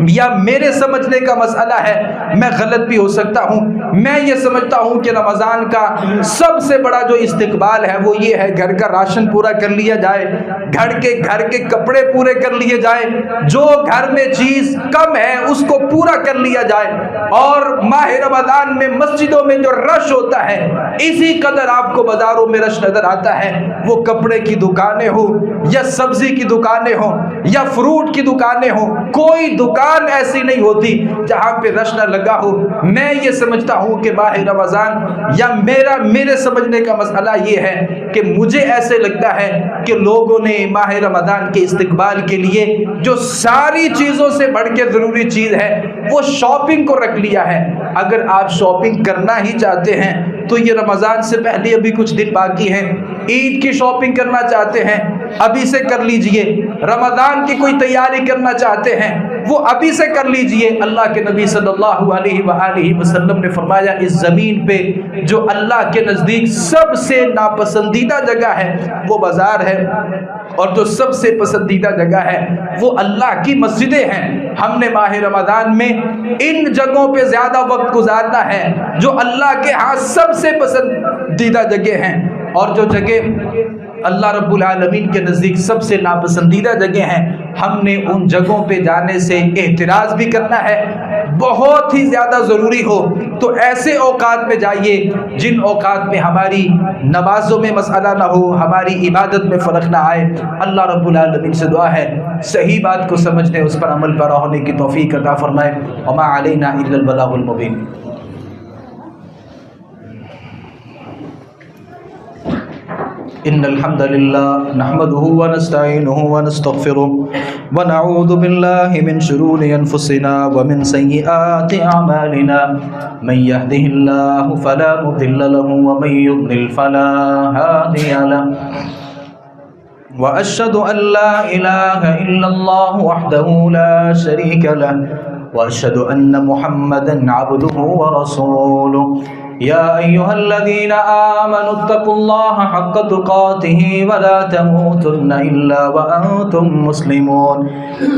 یا میرے سمجھنے کا مسئلہ ہے، میں غلط بھی ہو سکتا ہوں، میں یہ سمجھتا ہوں کہ رمضان کا سب سے بڑا جو استقبال ہے وہ یہ ہے گھر کا راشن پورا کر لیا جائے، گھر کے کپڑے پورے کر لیے جائے، جو گھر میں چیز کم ہے اس کو پورا کر لیا جائے، اور ماہ رمضان میں مسجدوں میں جو رش ہوتا ہے اسی قدر آپ کو بازاروں میں رش نظر آتا ہے، وہ کپڑے کی دکانیں ہوں یا سبزی کی دکانیں ہوں یا فروٹ کی دکانیں ہوں، کوئی دکان ایسی نہیں ہوتی جہاں پہ رش نہ لگا ہو۔ میں یہ سمجھتا ہوں کہ ماہ رمضان، یا میرے سمجھنے کا مسئلہ یہ ہے کہ مجھے ایسے لگتا ہے کہ لوگوں نے ماہ رمضان کے استقبال کے لیے جو ساری چیزوں سے بڑھ کے ضروری چیز ہے وہ شاپنگ کو رکھ لیا ہے۔ اگر آپ شاپنگ کرنا ہی چاہتے ہیں تو یہ رمضان سے پہلے ابھی کچھ دن باقی ہیں، عید کی شاپنگ کرنا چاہتے ہیں ابھی سے کر لیجئے، رمضان کی کوئی تیاری کرنا چاہتے ہیں وہ ابھی سے کر لیجئے۔ اللہ کے نبی صلی اللہ علیہ وآلہ وسلم نے فرمایا اس زمین پہ جو اللہ کے نزدیک سب سے ناپسندیدہ جگہ ہے وہ بازار ہے، اور جو سب سے پسندیدہ جگہ ہے وہ اللہ کی مسجدیں ہیں۔ ہم نے ماہ رمضان میں ان جگہوں پہ زیادہ وقت گزارنا ہے جو اللہ کے ہاں سب سے پسندیدہ جگہ ہیں، اور جو جگہ اللہ رب العالمین کے نزدیک سب سے ناپسندیدہ جگہ ہیں ہم نے ان جگہوں پہ جانے سے احتراز بھی کرنا ہے۔ بہت ہی زیادہ ضروری ہو تو ایسے اوقات میں جائیے جن اوقات میں ہماری نمازوں میں مسئلہ نہ ہو، ہماری عبادت میں فرق نہ آئے۔ اللہ رب العالمین سے دعا ہے صحیح بات کو سمجھنے، اس پر عمل پیرا ہونے کی توفیق عطا فرمائے۔ وما علینا الا البلاغ المبین۔ إن الحمد لله نحمده ونستعينه ونستغفره ونعوذ بالله من شرور أنفسنا ومن سيئات أعمالنا من يهده الله فلا مضل له ومن يضلل فلا هادي له وأشهد أن لا إله إلا الله وحده لا شريك له وأشهد أن محمدا عبده ورسوله يا أيها الذين آمنوا اتقوا الله حق تقاته ولا تموتن إلا وأنتم مسلمون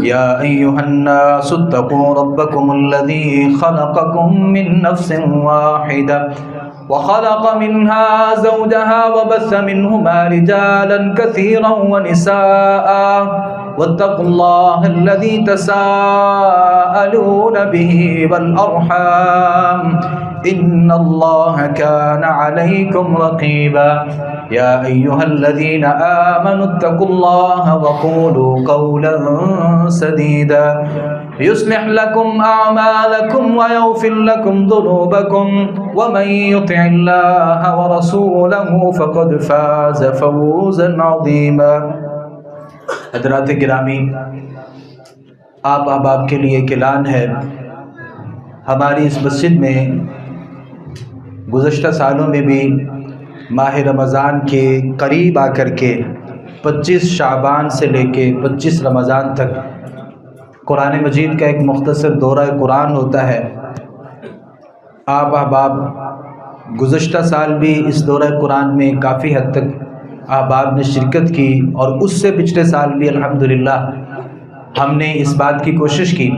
يا أيها الناس اتقوا ربكم الذي خلقكم من نفس واحدة وخلق منها زوجها وبث منهما رجالا كثيرا ونساء واتقوا الله الذي تساءلون به والأرحام إن الله كان عليكم رقيبا يا أيها الذين آمنوا اتقوا الله وقولوا قولا سديدا يصلح لكم أعمالكم ويغفر لكم ذنوبكم ومن يطع الله ورسوله فقد فاز فوزا عظيما. حضرات گرامی، آپ احباب کے لیے ایک اعلان ہے. ہماری اس مسجد میں گزشتہ سالوں میں بھی ماہ رمضان کے قریب آ کر کے 25 شعبان سے لے کے 25 رمضان تک قرآن مجید کا ایک مختصر دورہ قرآن ہوتا ہے. آپ احباب گزشتہ سال بھی اس دورہ قرآن میں کافی حد تک احباب نے شرکت کی، اور اس سے پچھلے سال بھی الحمدللہ ہم نے اس بات کی کوشش کی.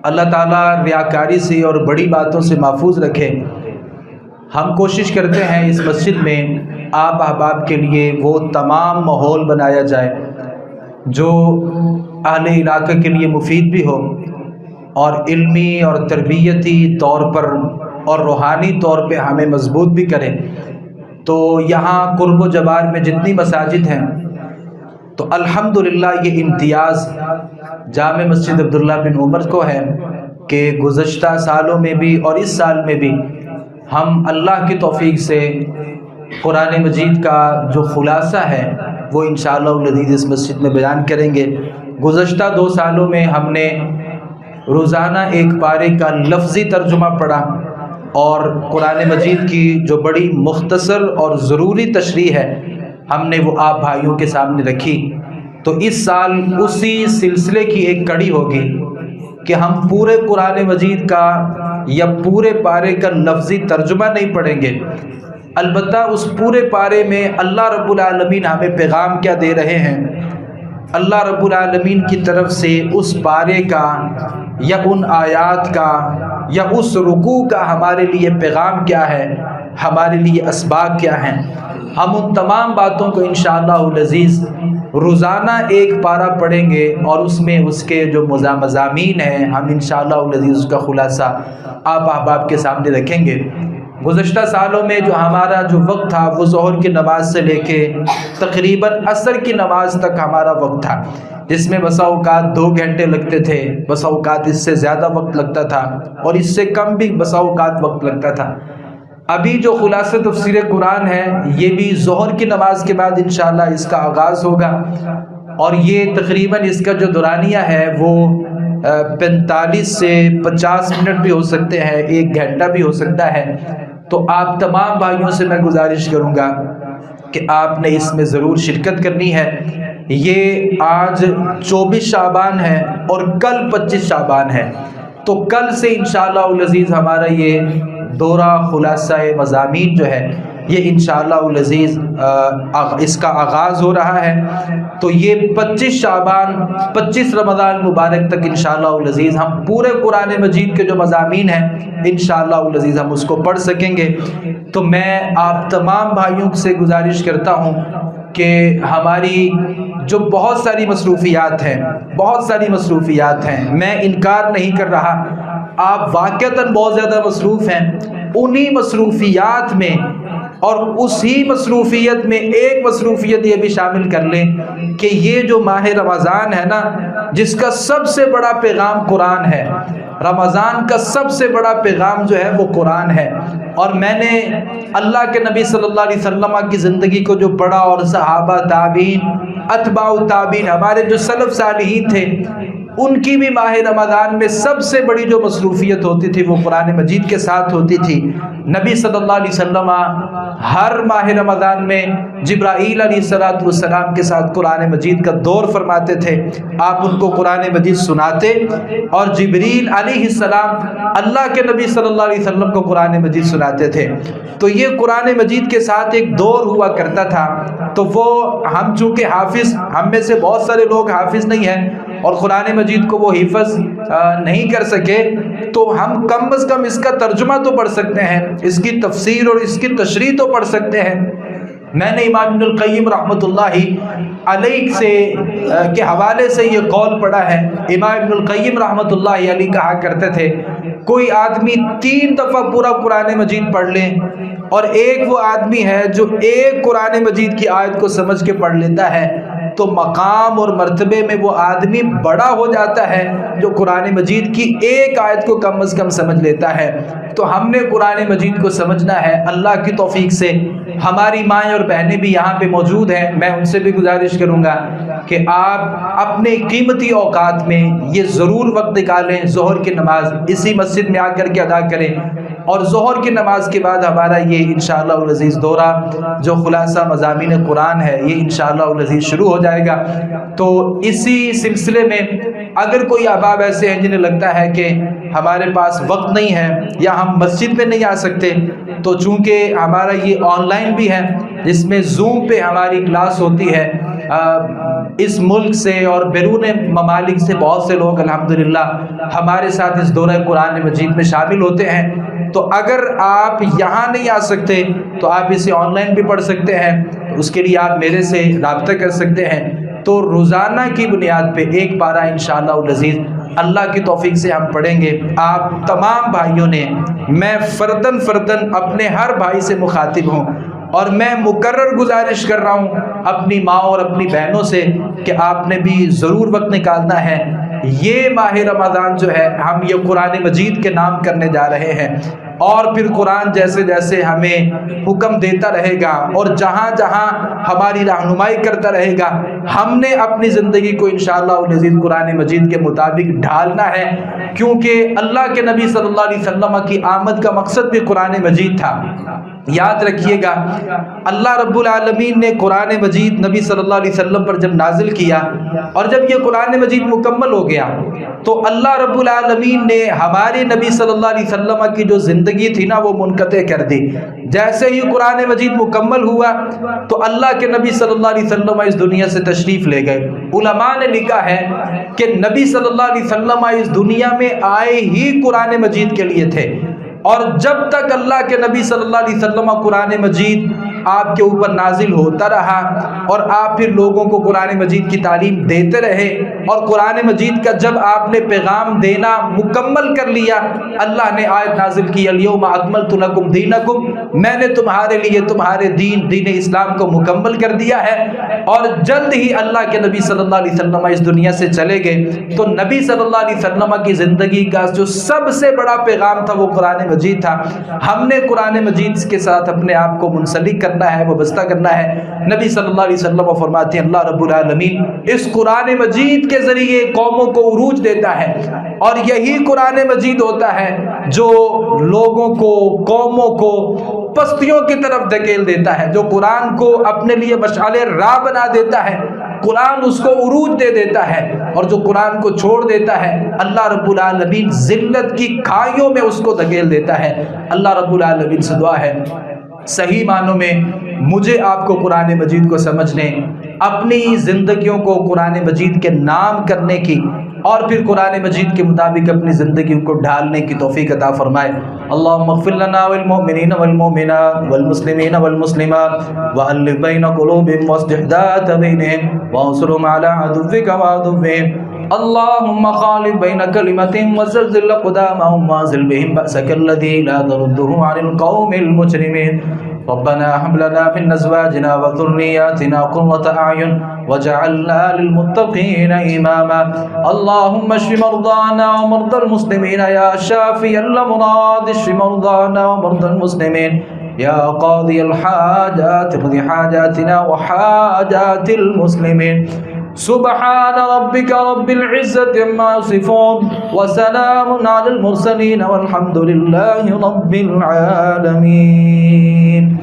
اللہ تعالیٰ ریاکاری سے اور بڑی باتوں سے محفوظ رکھے. ہم کوشش کرتے ہیں اس مسجد میں آپ احباب کے لیے وہ تمام ماحول بنایا جائے جو اہل علاقہ کے لیے مفید بھی ہو اور علمی اور تربیتی طور پر اور روحانی طور پہ ہمیں مضبوط بھی کرے. تو یہاں قرب و جوار میں جتنی مساجد ہیں تو الحمدللہ یہ امتیاز جامع مسجد عبداللہ بن عمر کو ہے کہ گزشتہ سالوں میں بھی اور اس سال میں بھی ہم اللہ کی توفیق سے قرآن مجید کا جو خلاصہ ہے وہ انشاءاللہ العزیز اس مسجد میں بیان کریں گے. گزشتہ 2 سالوں میں ہم نے روزانہ ایک پارے کا لفظی ترجمہ پڑھا اور قرآن مجید کی جو بڑی مختصر اور ضروری تشریح ہے ہم نے وہ آپ بھائیوں کے سامنے رکھی. تو اس سال اسی سلسلے کی ایک کڑی ہوگی کہ ہم پورے قرآن مجید کا یا پورے پارے کا لفظی ترجمہ نہیں پڑھیں گے، البتہ اس پورے پارے میں اللہ رب العالمین ہمیں پیغام کیا دے رہے ہیں، اللہ رب العالمین کی طرف سے اس پارے کا یا ان آیات کا یا اس رکوع کا ہمارے لیے پیغام کیا ہے، ہمارے لیے اسباق کیا ہیں. ہم ان تمام باتوں کو انشاءاللہ العزیز روزانہ ایک پارہ پڑھیں گے اور اس میں اس کے جو مضامین ہیں ہم انشاءاللہ العزیز اس کا خلاصہ آپ احباب کے سامنے رکھیں گے. گزشتہ سالوں میں جو ہمارا جو وقت تھا وہ ظہر کی نماز سے لے کے تقریباً عصر کی نماز تک ہمارا وقت تھا، جس میں بسا اوقات 2 گھنٹے لگتے تھے، بسا اوقات اس سے زیادہ وقت لگتا تھا اور اس سے کم بھی بسا اوقات وقت لگتا تھا. ابھی جو خلاصہ تفسیر قرآن ہے یہ بھی ظہر کی نماز کے بعد انشاءاللہ اس کا آغاز ہوگا، اور یہ تقریباً اس کا جو دورانیہ ہے وہ 45 سے 50 منٹ بھی ہو سکتے ہیں، 1 گھنٹہ بھی ہو سکتا ہے. تو آپ تمام بھائیوں سے میں گزارش کروں گا کہ آپ نے اس میں ضرور شرکت کرنی ہے. یہ آج 24 شعبان ہے اور کل 25 شعبان ہے، تو کل سے انشاءاللہ العزیز ہمارا یہ دورہ خلاصہ مضامین جو ہے یہ انشاءاللہ العزیز اس کا آغاز ہو رہا ہے. تو یہ 25 شعبان 25 رمضان مبارک تک انشاءاللہ العزیز ہم پورے قرآن مجید کے جو مضامین ہیں انشاءاللہ العزیز ہم اس کو پڑھ سکیں گے. تو میں آپ تمام بھائیوں سے گزارش کرتا ہوں کہ ہماری جو بہت ساری مصروفیات ہیں میں انکار نہیں کر رہا، آپ واقعتاً بہت زیادہ مصروف ہیں، انہی مصروفیات میں اور اسی مصروفیت میں ایک مصروفیت یہ بھی شامل کر لیں کہ یہ جو ماہ رمضان ہے نا، جس کا سب سے بڑا پیغام قرآن ہے، رمضان کا سب سے بڑا پیغام جو ہے وہ قرآن ہے۔ اور میں نے اللہ کے نبی صلی اللہ علیہ وسلم کی زندگی کو جو پڑھا، اور صحابہ، تابعین، اتباع تابعین، ہمارے جو سلف صالحین تھے، ان کی بھی ماہ رمضان میں سب سے بڑی جو مصروفیت ہوتی تھی وہ قرآن مجید کے ساتھ ہوتی تھی۔ نبی صلی اللہ علیہ وسلم ہر ماہ رمضان میں جبرائیل علیہ السلام کے ساتھ قرآن مجید کا دور فرماتے تھے۔ آپ ان کو قرآن مجید سناتے، اور جبریل علیہ السلام اللہ کے نبی صلی اللہ علیہ وسلم کو قرآن مجید سناتے تھے۔ تو یہ قرآن مجید کے ساتھ ایک دور ہوا کرتا تھا۔ تو وہ ہم چونکہ حافظ، ہم میں سے بہت سارے لوگ حافظ نہیں ہیں اور قرآن مجید کو وہ حفظ نہیں کر سکے، تو ہم کم از کم اس کا ترجمہ تو پڑھ سکتے ہیں، اس کی تفسیر اور اس کی تشریح تو پڑھ سکتے ہیں۔ میں نے امام ابن القیم رحمۃ اللہ علیہ سے کے حوالے سے یہ قول پڑھا ہے۔ امام ابن القیم رحمۃ اللہ علیہ کہا کرتے تھے، کوئی آدمی 3 دفعہ پورا قرآن مجید پڑھ لے، اور ایک وہ آدمی ہے جو ایک قرآن مجید کی آیت کو سمجھ کے پڑھ لیتا ہے، تو مقام اور مرتبے میں وہ آدمی بڑا ہو جاتا ہے جو قرآن مجید کی ایک آیت کو کم از کم سمجھ لیتا ہے۔ تو ہم نے قرآن مجید کو سمجھنا ہے اللہ کی توفیق سے۔ ہماری مائیں اور بہنیں بھی یہاں پہ موجود ہیں، میں ان سے بھی گزارش کروں گا کہ آپ اپنے قیمتی اوقات میں یہ ضرور وقت نکالیں، ظہر کی نماز اسی مسجد میں آ کر کے ادا کریں، اور ظہر کی نماز کے بعد ہمارا یہ انشاءاللہ العزیز دورہ جو خلاصہ مضامین قرآن ہے یہ انشاءاللہ العزیز شروع ہو جائے گا۔ تو اسی سلسلے میں اگر کوئی احباب ایسے ہیں جنہیں لگتا ہے کہ ہمارے پاس وقت نہیں ہے یا ہم مسجد میں نہیں آ سکتے، تو چونکہ ہمارا یہ آن لائن بھی ہے جس میں زوم پہ ہماری کلاس ہوتی ہے، اس ملک سے اور بیرون ممالک سے بہت سے لوگ الحمدللہ ہمارے ساتھ اس دورہ قرآن مجید میں شامل ہوتے ہیں۔ تو اگر آپ یہاں نہیں آ سکتے تو آپ اسے آن لائن بھی پڑھ سکتے ہیں، اس کے لیے آپ میرے سے رابطہ کر سکتے ہیں۔ تو روزانہ کی بنیاد پہ ایک پارہ انشاءاللہ العزیز اللہ کی توفیق سے ہم پڑھیں گے۔ آپ تمام بھائیوں نے، میں فردن اپنے ہر بھائی سے مخاطب ہوں، اور میں مکرر گزارش کر رہا ہوں اپنی ماں اور اپنی بہنوں سے کہ آپ نے بھی ضرور وقت نکالنا ہے۔ یہ ماہ رمضان جو ہے ہم یہ قرآن مجید کے نام کرنے جا رہے ہیں، اور پھر قرآن جیسے جیسے ہمیں حکم دیتا رہے گا اور جہاں جہاں ہماری رہنمائی کرتا رہے گا، ہم نے اپنی زندگی کو انشاءاللہ العزیز قرآن مجید کے مطابق ڈھالنا ہے، کیونکہ اللہ کے نبی صلی اللہ علیہ وسلم کی آمد کا مقصد بھی قرآن مجید تھا۔ یاد رکھیے گا، اللہ رب العالمین نے قرآن مجید نبی صلی اللہ علیہ وسلم پر جب نازل کیا، اور جب یہ قرآن مجید مکمل ہو گیا، تو اللہ رب العالمین نے ہمارے نبی صلی اللہ علیہ وسلم کی جو زندگی تھی نا وہ منقطع کر دی۔ جیسے ہی قرآن مجید مکمل ہوا تو اللہ کے نبی صلی اللہ علیہ وسلم اس دنیا سے تشریف لے گئے۔ علماء نے لکھا ہے کہ نبی صلی اللہ علیہ وسلم اس دنیا میں آئے ہی قرآن مجید کے لیے تھے، اور جب تک اللہ کے نبی صلی اللہ علیہ وسلم قرآن مجید آپ کے اوپر نازل ہوتا رہا، اور آپ پھر لوگوں کو قرآن مجید کی تعلیم دیتے رہے، اور قرآن مجید کا جب آپ نے پیغام دینا مکمل کر لیا، اللہ نے آیت نازل کی، الیوم اکملت لکم دینکم، میں نے تمہارے لیے تمہارے دین اسلام کو مکمل کر دیا ہے۔ اور جلد ہی اللہ کے نبی صلی اللہ علیہ وسلم اس دنیا سے چلے گئے۔ تو نبی صلی اللہ علیہ وسلم کی زندگی کا جو سب سے بڑا پیغام تھا وہ قرآن مجید تھا۔ ہم نے قرآن مجید کے ساتھ اپنے آپ کو منسلک کرنا ہے، وابستہ کرنا ہے۔ نبی صلی اللہ علیہ وسلم فرماتے ہیں اللہ رب العالمین اس قرآن مجید کے ذریعے قوموں کو عروج دیتا ہے، اور یہی قرآن مجید ہوتا ہے جو لوگوں کو، قوموں کو پستیوں کی طرف دھکیل دیتا ہے، جو قرآن کو اپنے لیے مشعل راہ بنا دیتا ہے، قرآن اس کو عروج دے دیتا ہے، اور جو قرآن کو چھوڑ دیتا ہے اللہ رب العالمین ذلت کی کھائیوں میں اس کو دھکیل دیتا ہے۔ اللہ رب العالمین سے دعا ہے صحیح معنوں میں مجھے آپ کو قرآن مجید کو سمجھنے، اپنی زندگیوں کو قرآن مجید کے نام کرنے کی، اور پھر قرآن مجید کے مطابق اپنی زندگیوں کو ڈھالنے کی توفیق عطا فرمائے۔ اللہم اغفر لنا والمؤمنین والمؤمنات والمسلمین والمسلمات وألف بین قلوبهم واصلح ذات بینہم وانصرهم على عدوک وعدوهم اللهم خالف بين كلمتهم وزلزل أقدامهم وانزل بهم بأسك الذي لا ترده عن القوم المجرمين ربنا هب لنا من أزواجنا وذرياتنا قرة أعين واجعلنا للمتقين إماما اللهم اشف مرضانا ومرضى المسلمين يا شافي الأمراض اشف مرضانا ومرضى المسلمين يا قاضي الحاجات اقض حاجاتنا وحاجات المسلمين سبحان ربك رب العزة عما يصفون وسلام على المرسلين والحمد لله رب العالمين